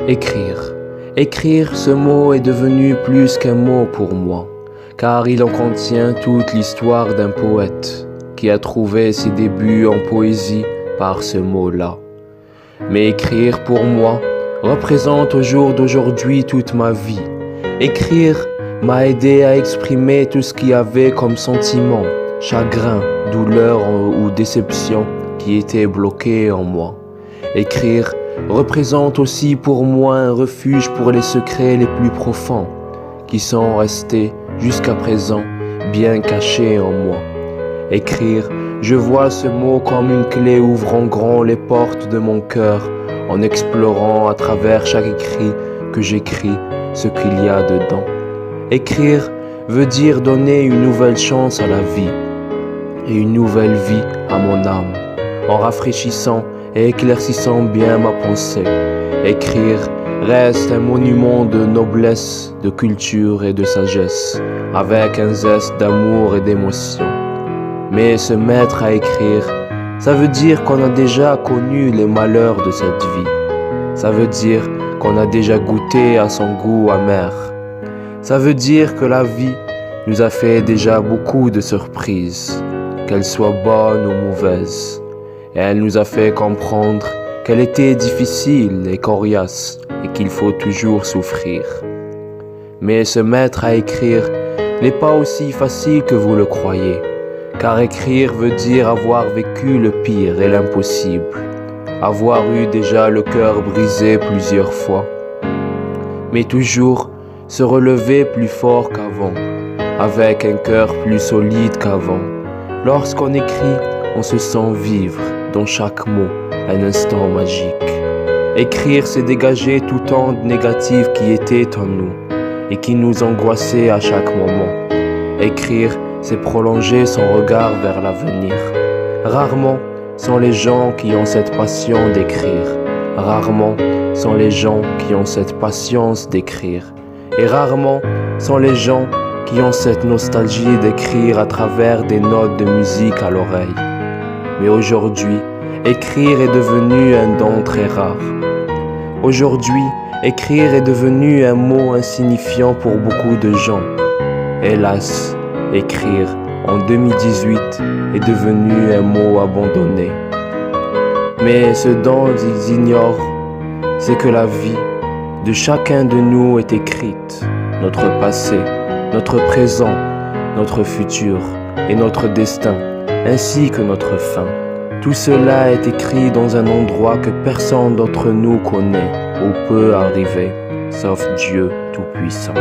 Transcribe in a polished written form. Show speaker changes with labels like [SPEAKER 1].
[SPEAKER 1] Écrire. Écrire, ce mot est devenu plus qu'un mot pour moi, car il en contient toute l'histoire d'un poète qui a trouvé ses débuts en poésie par ce mot-là. Mais écrire pour moi représente au jour d'aujourd'hui toute ma vie. Écrire m'a aidé à exprimer tout ce qu'il y avait comme sentiment, chagrin, douleur ou déception qui était bloqué en moi. Écrire représente aussi pour moi un refuge pour les secrets les plus profonds qui sont restés jusqu'à présent bien cachés en moi. Écrire, je vois ce mot comme une clé ouvrant grand les portes de mon cœur en explorant à travers chaque écrit que j'écris ce qu'il y a dedans. Écrire veut dire donner une nouvelle chance à la vie et une nouvelle vie à mon âme en rafraîchissant et éclaircissant bien ma pensée. Écrire reste un monument de noblesse, de culture et de sagesse, avec un zeste d'amour et d'émotion. Mais se mettre à écrire, ça veut dire qu'on a déjà connu les malheurs de cette vie. Ça veut dire qu'on a déjà goûté à son goût amer. Ça veut dire que la vie nous a fait déjà beaucoup de surprises, qu'elles soient bonnes ou mauvaises. Et elle nous a fait comprendre qu'elle était difficile et coriace et qu'il faut toujours souffrir. Mais se mettre à écrire n'est pas aussi facile que vous le croyez, car écrire veut dire avoir vécu le pire et l'impossible, avoir eu déjà le cœur brisé plusieurs fois, mais toujours se relever plus fort qu'avant, avec un cœur plus solide qu'avant. Lorsqu'on écrit, on se sent vivre dans chaque mot un instant magique. Écrire, c'est dégager tout onde négative qui était en nous et qui nous angoissait à chaque moment. Écrire, c'est prolonger son regard vers l'avenir. Rarement sont les gens qui ont cette passion d'écrire. Rarement sont les gens qui ont cette patience d'écrire. Et rarement sont les gens qui ont cette nostalgie d'écrire à travers des notes de musique à l'oreille. Mais aujourd'hui, écrire est devenu un don très rare. Aujourd'hui, écrire est devenu un mot insignifiant pour beaucoup de gens. Hélas, écrire en 2018 est devenu un mot abandonné. Mais ce dont ils ignorent, c'est que la vie de chacun de nous est écrite. Notre passé, notre présent, notre futur et notre destin, ainsi que notre fin. Tout cela est écrit dans un endroit que personne d'entre nous connaît ou peut arriver, sauf Dieu Tout-Puissant.